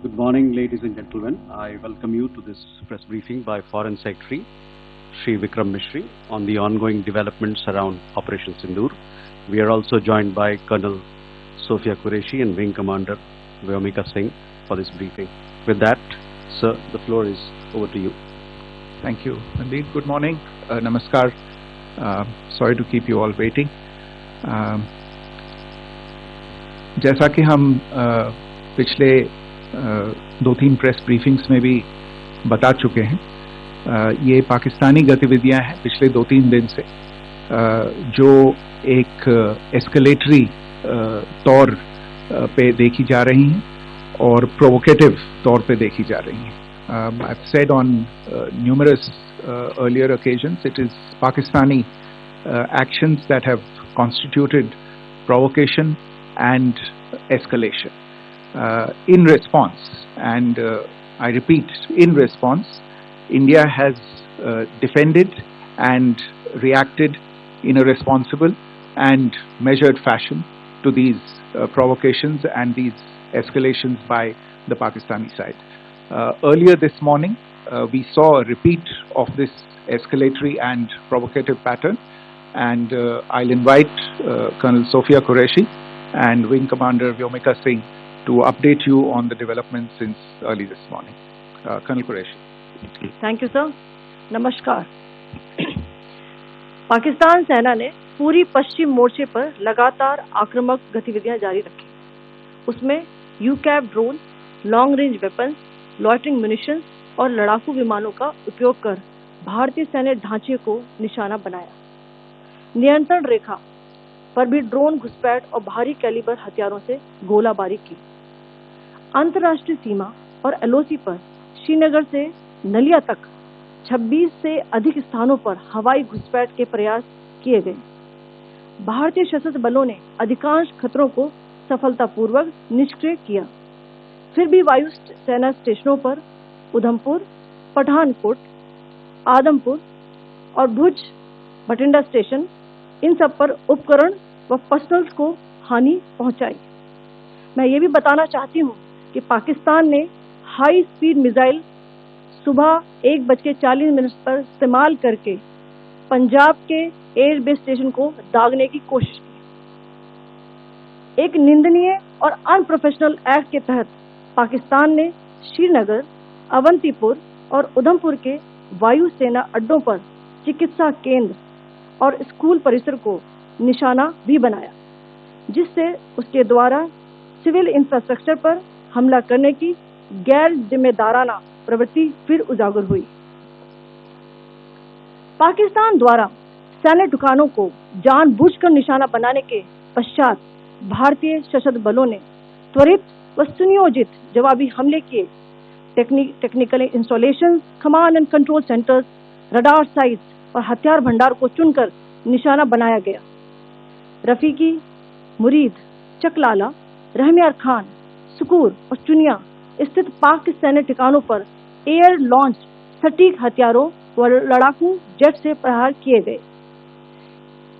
Good morning, ladies and gentlemen. I welcome you to this press briefing by Foreign Secretary Shri Vikram Mishri on the ongoing developments around Operation Sindoor. We are also joined by Colonel Sophia Qureshi and Wing Commander Vyomika Singh for this briefing. With that, sir, the floor is over to you. Thank you. Indeed, good morning. Namaskar. Sorry to keep you all waiting. जैसा कि हम पिछले 2-3 press briefings में भी बता चुके हैं, ये पाकिस्तानी गतिविधियां हैं पिछले 2-3 दिन से, जो एक एस्केलेटरी तौर पे देखी जा रही हैं और प्रोवोकेटिव तौर पे देखी जा रही हैं. I've said on numerous earlier occasions, it is Pakistani actions that have constituted provocation and escalation. In response, and I repeat, in response, India has defended and reacted in a responsible and measured fashion to these provocations and these escalations by the Pakistani side. Earlier this morning, we saw a repeat of this escalatory and provocative pattern, and I'll invite Colonel Sophia Qureshi and Wing Commander Vyomika Singh to update you on the developments since early this morning. Colonel Qureshi. Thank you, sir. नमस्कार. पाकिस्तान सेना ने पूरी पश्चिम मोर्चे पर लगातार आक्रामक गतिविधियां जारी रखी. उसमें UCAV drone, long range weapons, loitering munitions और लड़ाकू विमानों का उपयोग कर भारतीय सैन्य ढांचे को निशाना बनाया. नियंत्रण रेखा पर भी ड्रोन घुसपैठ और भारी कैलिबर हथियारों से गोलाबारी की. अंतर्राष्ट्रीय सीमा और एलओसी पर श्रीनगर से नलिया तक 26 से अधिक स्थानों पर हवाई घुसपैठ के प्रयास किए गए. भारतीय सशस्त्र बलों ने अधिकांश खतरों को सफलतापूर्वक निष्क्रिय किया. फिर भी वायु सेना स्टेशनों पर उधमपुर, पठानकोट, आदमपुर और भुज बठिंडा स्टेशन, इन सब पर उपकरण व पर्सनल्स को हानि पहुंचाई. मैं ये भी बताना चाहती हूं कि पाकिस्तान ने हाई स्पीड मिसाइल सुबह 1:40 पर इस्तेमाल करके पंजाब के एयरबेस स्टेशन को दागने की कोशिश की. एक निंदनीय और अनप्रोफेशनल एक्ट के तहत पाकिस्तान ने श्रीनगर, अवंतीपुर और उधमपुर के वायु सेना अड्डों पर चिकित्सा केंद्र और स्कूल परिसर को निशाना भी बनाया, जिससे उसके द्वारा सिविल इंफ्रास्ट्रक्चर पर हमला करने की गैर जिम्मेदाराना प्रवृत्ति फिर उजागर हुई. पाकिस्तान द्वारा सैन्य ठिकानों को जानबूझकर निशाना बनाने के पश्चात भारतीय सशस्त्र बलों ने त्वरित व सुनियोजित जवाबी हमले किए. Technical installations, command and control centres, radar sites और हथियार भंडार को चुनकर निशाना बनाया गया. रफीकी, मुरीद, चकलाला, रहमियार खान, सुकूर और चुनिया स्थित पाक सैन्य ठिकानों पर एयर लॉन्च सटीक हथियारों व लड़ाकू जेट से प्रहार किए गए.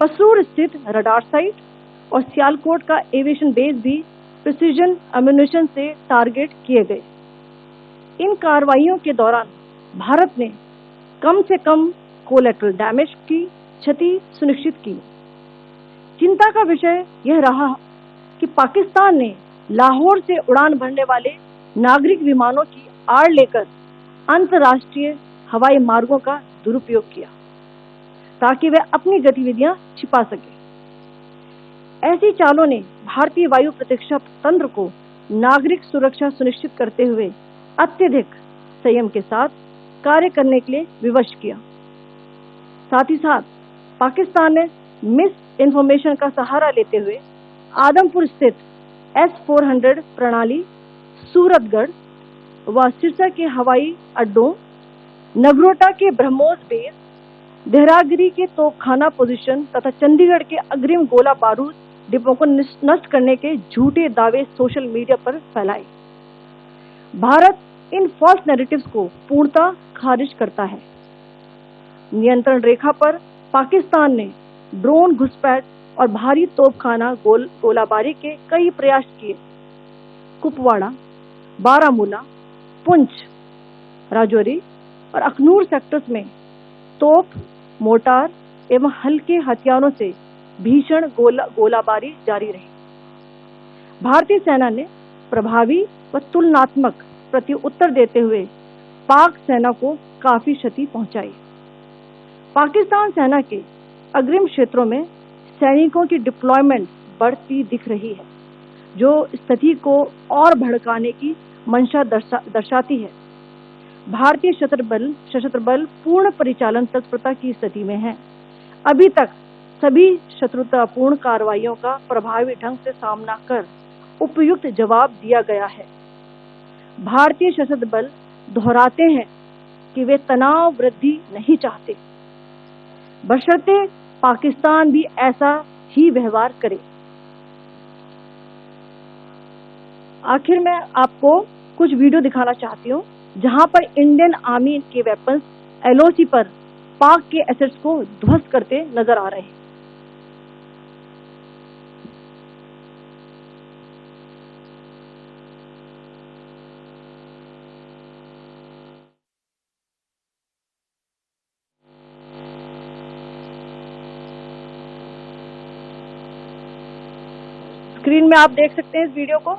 पसरूर स्थित रडार साइट और सियालकोट का एविएशन बेस भी प्रिसीजन अम्यूनिशन से टारगेट किए गए. इन कार्रवाइयों के दौरान भारत ने कम से कम कोलैटरल डैमेज की क्षति सुनिश्चित की. चिंता का विषय यह रहा कि पाकिस्तान ने लाहौर से उड़ान भरने वाले नागरिक विमानों की आड़ लेकर अंतर्राष्ट्रीय हवाई मार्गों का दुरुपयोग किया ताकि वे अपनी गतिविधियां छिपा सके. ऐसी चालों ने भारतीय वायु प्रतिरक्षा तंत्र को नागरिक सुरक्षा सुनिश्चित करते हुए अत्यधिक संयम के साथ कार्य करने के लिए विवश किया. साथ ही साथ पाकिस्तान ने मिस इन्फॉर्मेशन का सहारा लेते हुए आदमपुर स्थित S-400 प्रणाली, सूरतगढ़ व सिरसा के हवाई अड्डों, नगरोटा के ब्रह्मोस बेस, देहरागिरी के तोपखाना पोजीशन तथा चंडीगढ़ के अग्रिम गोला बारूद डिपों को नष्ट करने के झूठे दावे सोशल मीडिया पर फैलाए. भारत इन फॉल्स नैरेटिव्स को पूर्णतः खारिज करता है. नियंत्रण रेखा पर पाकिस्तान ने ड्रोन घुसपैठ और भारी तोपखाना गोलाबारी के कई प्रयास किए. कुपवाड़ा, बारामूला, पुंछ, राजौरी और अखनूर सेक्टर्स में तोप, मोर्टार एवं हल्के हथियारों से भीषण गोलाबारी जारी रही। भारतीय सेना ने प्रभावी व तुलनात्मक प्रत्युत्तर देते हुए पाक सेना को काफी क्षति पहुंचाई। पाकिस्तान सेना के अग्रिम क्षेत्रों में सैनिकों की डिप्लॉयमेंट बढ़ती दिख रही है, जो स्थिति को और भड़काने की मंशा दर्शाती है। भारतीय सशस्त्र बल पूर्ण परिचालन तत्परता की स्थिति में है। अभी तक सभी शत्रुतापूर्ण कार्रवाइयों का प्रभावी ढंग से सामना कर उपयुक्त जवाब दिया गया है। भारतीय सशस्त्र बल दोहराते हैं कि वे तनाव वृद्धि नहीं चाहते, बशर्ते पाकिस्तान भी ऐसा ही व्यवहार करे। आखिर में आपको कुछ वीडियो दिखाना चाहती हूँ जहां पर इंडियन आर्मी के वेपन्स एलओसी पर पाक के एसेट्स को ध्वस्त करते नजर आ रहे हैं। स्क्रीन में आप देख सकते हैं इस वीडियो को।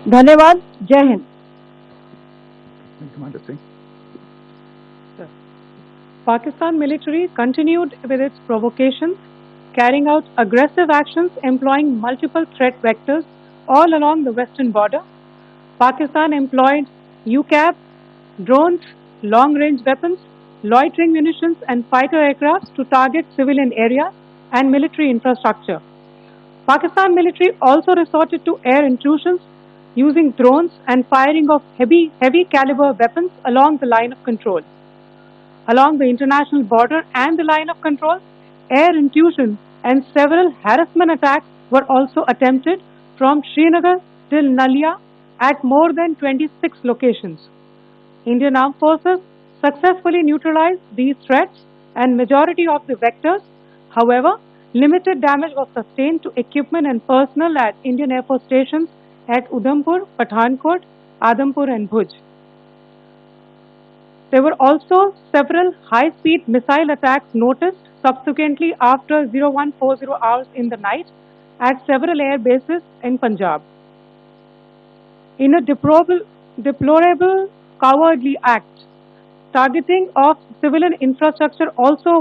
धन्यवाद। जय Hind. Pakistan military continued with its provocations, carrying out aggressive actions employing multiple threat vectors all along the western border. Pakistan employed UCAV, drones, long-range weapons, loitering munitions and fighter aircraft to target civilian areas and military infrastructure. Pakistan military also resorted to air intrusions using drones and firing of heavy caliber weapons along the line of control. Along the international border and the line of control, air intrusion and several harassment attacks were also attempted from Srinagar till Nalia at more than 26 locations. Indian Armed Forces successfully neutralized these threats and majority of the vectors. However, limited damage was sustained to equipment and personnel at Indian Air Force stations at Udhampur, Pathankot, Adampur and Bhuj. There were also several high-speed missile attacks noticed subsequently after 0140 hours in the night at several air bases in Punjab. In a deplorable cowardly act, targeting of civilian infrastructure also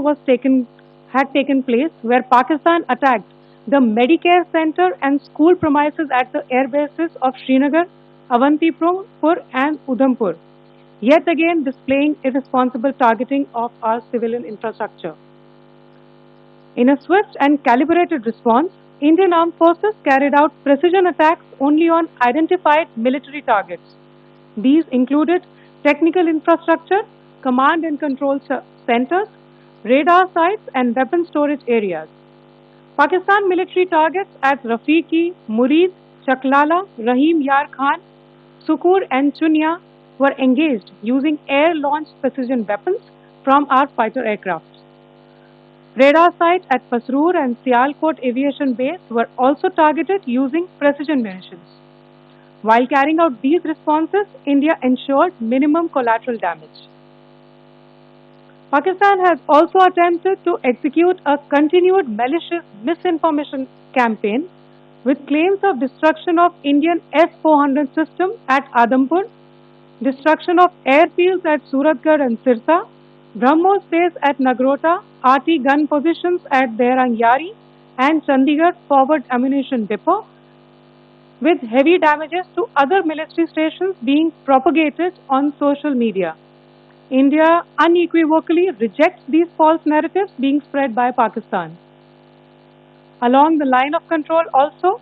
had taken place, where Pakistan attacked the Medicare Center and school premises at the air bases of Srinagar, Avantipur and Udhampur, yet again displaying irresponsible targeting of our civilian infrastructure. In a swift and calibrated response, Indian Armed Forces carried out precision attacks only on identified military targets. These included technical infrastructure, command and control centers, radar sites and weapon storage areas. Pakistan military targets at Rafiqi, Murid, Chaklala, Rahim Yar Khan, Sukur and Chunya were engaged using air-launched precision weapons from our fighter aircraft. Radar sites at Pasroor and Sialkot Aviation Base were also targeted using precision munitions. While carrying out these responses, India ensured minimum collateral damage. Pakistan has also attempted to execute a continued malicious misinformation campaign with claims of destruction of Indian S-400 system at Adampur, destruction of airfields at Suratgarh and Sirsa, BrahMos base at Nagrota, RT gun positions at Dairang Yari and Chandigarh Forward Ammunition Depot, with heavy damages to other military stations being propagated on social media. India unequivocally rejects these false narratives being spread by Pakistan. Along the line of control also,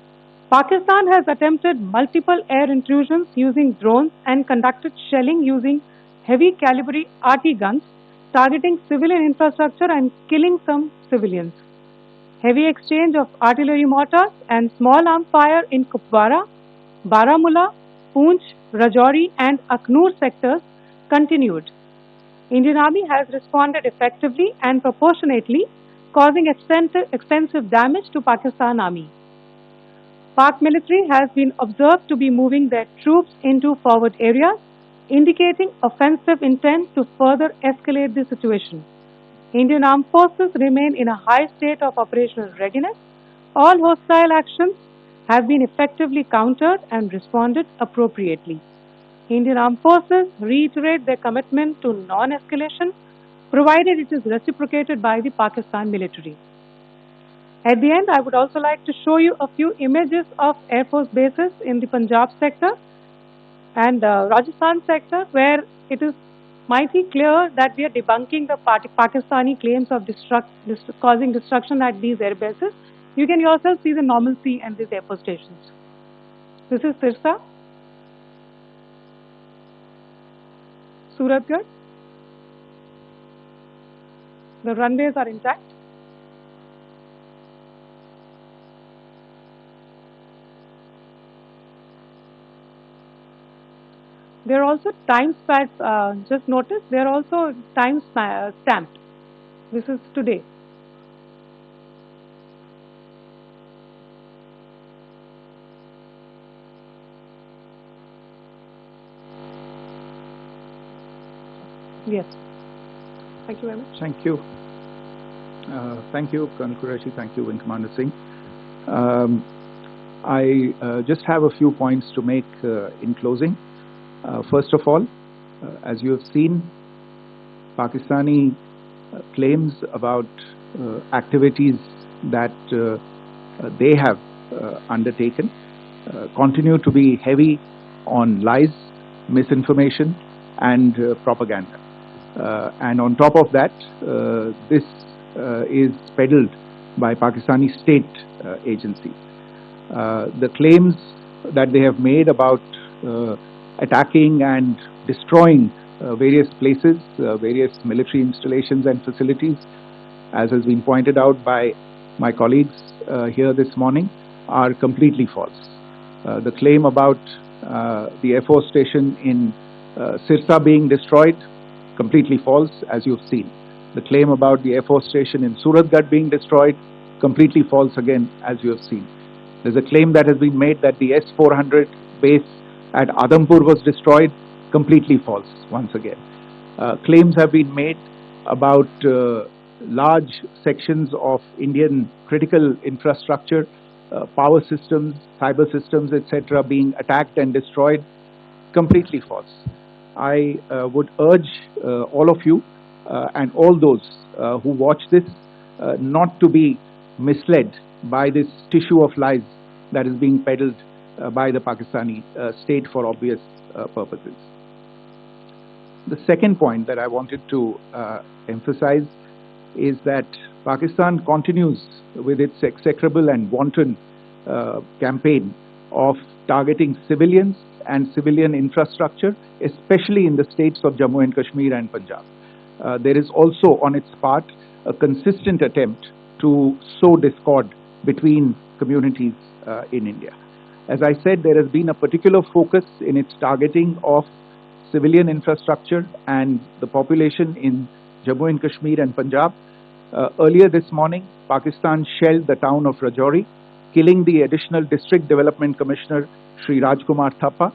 Pakistan has attempted multiple air intrusions using drones and conducted shelling using heavy caliber RT guns, targeting civilian infrastructure and killing some civilians. Heavy exchange of artillery mortars and small arms fire in Kupwara Baramulla, Poonch, Rajouri and Aknoor sectors continued. Indian Army has responded effectively and proportionately, causing extensive damage to Pakistan Army. Pak military has been observed to be moving their troops into forward areas, indicating offensive intent to further escalate the situation. Indian armed forces remain in a high state of operational readiness. All hostile actions have been effectively countered and responded appropriately. Indian armed forces reiterate their commitment to non-escalation, provided it is reciprocated by the Pakistan military. At the end, I would also like to show you a few images of Air Force bases in the Punjab sector and Rajasthan sector, where it is mighty clear that we are debunking the Pakistani claims of causing destruction at these air bases. You can yourself see the normalcy and these air force stations. This is Sirsa, Suratgarh. The runways are intact. They are also time stamped. Just notice they are also time stamped. This is today. Yes. Thank you very much. Thank you. Thank you, Colonel Qureshi. Thank you, Wing Commander Singh. I just have a few points to make in closing. First of all, as you have seen, Pakistani claims about activities that they have undertaken continue to be heavy on lies, misinformation and propaganda. And on top of that, this is peddled by Pakistani state agencies. The claims that they have made about attacking and destroying various places, various military installations and facilities, as has been pointed out by my colleagues here this morning, are completely false. The claim about the Air Force station in Sirsa being destroyed, completely false, as you've seen. The claim about the Air Force station in Suratgarh being destroyed, completely false again, as you have seen. There's a claim that has been made that the S-400 base at Adampur was destroyed, completely false once again. Claims have been made about large sections of Indian critical infrastructure, power systems, cyber systems, etc. being attacked and destroyed, completely false. I would urge all of you and all those who watch this not to be misled by this tissue of lies that is being peddled by the Pakistani state for obvious purposes. The second point that I wanted to emphasize is that Pakistan continues with its execrable and wanton campaign of targeting civilians and civilian infrastructure, especially in the states of Jammu and Kashmir and Punjab. There is also on its part a consistent attempt to sow discord between communities in India. As I said, there has been a particular focus in its targeting of civilian infrastructure and the population in Jammu and Kashmir and Punjab. Earlier this morning, Pakistan shelled the town of Rajouri, killing the additional District Development Commissioner, Shri Rajkumar Thappa,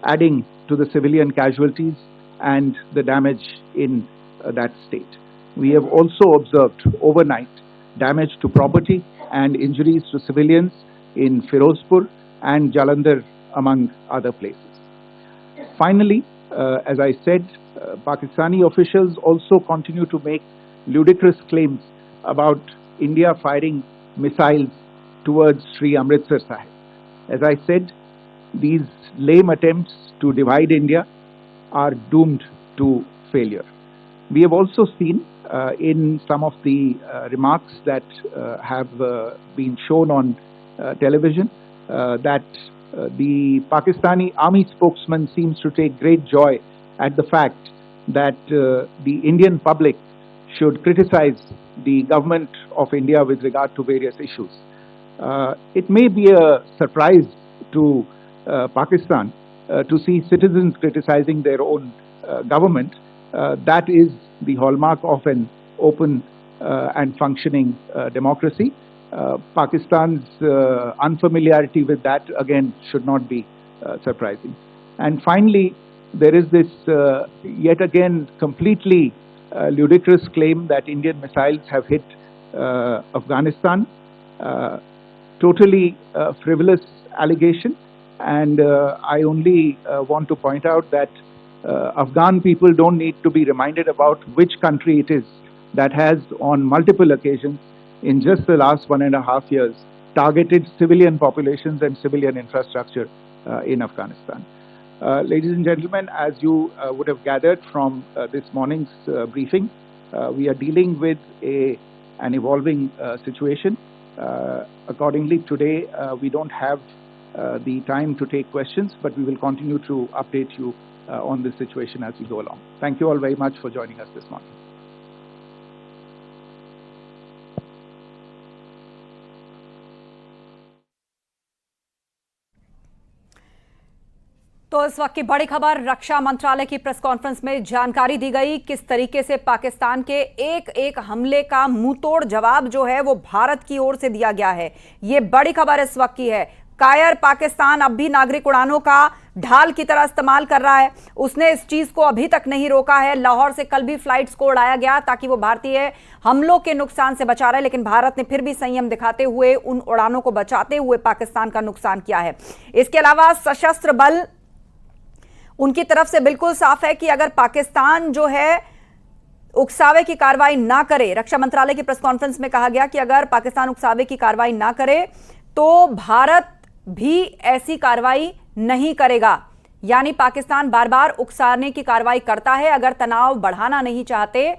adding to the civilian casualties and the damage in that state. We have also observed overnight damage to property and injuries to civilians in Firozpur and Jalandhar, among other places. Finally, as I said, Pakistani officials also continue to make ludicrous claims about India firing missiles towards Sri Amritsar Sahib. As I said, these lame attempts to divide India are doomed to failure. We have also seen in some of the remarks that have been shown on television that the Pakistani army spokesman seems to take great joy at the fact that the Indian public should criticize the government of India with regard to various issues. It may be a surprise to some of the Indian public that the Indian public should criticize the government of India with regard to various issues. It may be a surprise to some of the Indian public that the Indian public should criticize the government of India with regard to various issues. It may be a surprise to some of the Indian public that the Indian public should criticize the government of India with regard to various issues. It may be a surprise to Pakistan to see citizens criticizing their own government. That is the hallmark of an open and functioning democracy. Pakistan's unfamiliarity with that again should not be surprising. And finally, there is this yet again completely ludicrous claim that Indian missiles have hit Afghanistan. Totally frivolous allegation, and I only want to point out that Afghan people don't need to be reminded about which country it is that has on multiple occasions in just the last 1.5 years targeted civilian populations and civilian infrastructure in Afghanistan. Ladies and gentlemen, as you would have gathered from this morning's briefing, we are dealing with an evolving situation. Accordingly, today we don't have the time to take questions, but we will continue to update you on this situation as we go along. Thank you all very much for joining us this morning. तो इस वक्त की बड़ी खबर, रक्षा मंत्रालय की press conference में जानकारी दी गई किस तरीके से पाकिस्तान के एक एक हमले का मुंहतोड़ जवाब जो है वो भारत की ओर से दिया गया है। ये बड़ी खबर इस वक्त की है। कायर पाकिस्तान अब भी नागरिक उड़ानों का ढाल की तरह इस्तेमाल कर रहा है। उसने इस चीज को अभी तक नहीं रोका है। लाहौर से कल भी फ्लाइट्स को उड़ाया गया ताकि वो भारतीय हमलों के नुकसान से बचा रहे, लेकिन भारत ने फिर भी संयम दिखाते हुए उन उड़ानों को बचाते हुए पाकिस्तान का नुकसान किया है। इसके अलावा सशस्त्र बल उनकी तरफ से बिल्कुल साफ है कि अगर पाकिस्तान जो है उकसावे की कार्रवाई ना करे, रक्षा मंत्रालय की प्रेस कॉन्फ्रेंस में कहा गया कि अगर पाकिस्तान उकसावे की कार्रवाई ना करे तो भारत भी ऐसी कार्रवाई नहीं करेगा। यानी पाकिस्तान बार बार उकसाने की कार्रवाई करता है। अगर तनाव बढ़ाना नहीं चाहते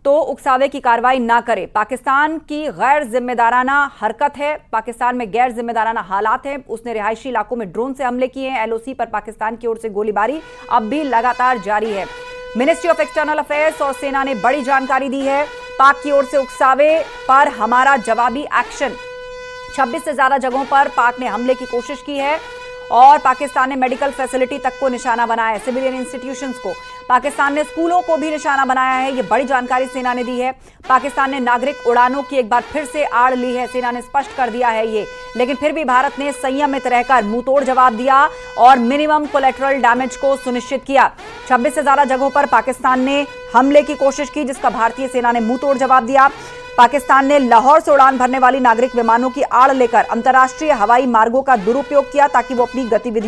तो उकसावे की कार्रवाई ना करे। पाकिस्तान की गैर जिम्मेदाराना हरकत है, पाकिस्तान में गैर जिम्मेदाराना हालात हैं। उसने रिहायशी इलाकों में ड्रोन से हमले किए हैं। एलओसी पर पाकिस्तान की ओर से गोलीबारी अब भी लगातार जारी है। मिनिस्ट्री ऑफ एक्सटर्नल अफेयर्स और सेना ने बड़ी जानकारी दी है। पाक की ओर से उकसावे पर हमारा जवाबी एक्शन। 26 से ज्यादा जगहों पर पाक ने हमले की कोशिश की है और पाकिस्तान ने मेडिकल फैसिलिटी तक को निशाना बनाया है, सिविलियन इंस्टीट्यूशंस को। पाकिस्तान ने स्कूलों को भी निशाना बनाया है। यह बड़ी जानकारी सेना ने दी है। पाकिस्तान ने नागरिक उड़ानों की एक बार फिर से आड़ ली है, सेना ने स्पष्ट कर दिया है ये। लेकिन फिर भी भारत ने संयमित रहकर मुंहतोड़ जवाब दिया और मिनिमम कोलैटरल डैमेज को सुनिश्चित किया। 26 से ज्यादा जगहों पर पाकिस्तान ने हमले की कोशिश की, जिसका भारतीय सेना ने मुंहतोड़ जवाब दिया। पाकिस्तान ने लाहौर से उड़ान भरने वाली नागरिक विमानों की आड़ लेकर अंतर्राष्ट्रीय हवाई मार्गों का दुरुपयोग किया ताकि वो अपनी गतिविधियां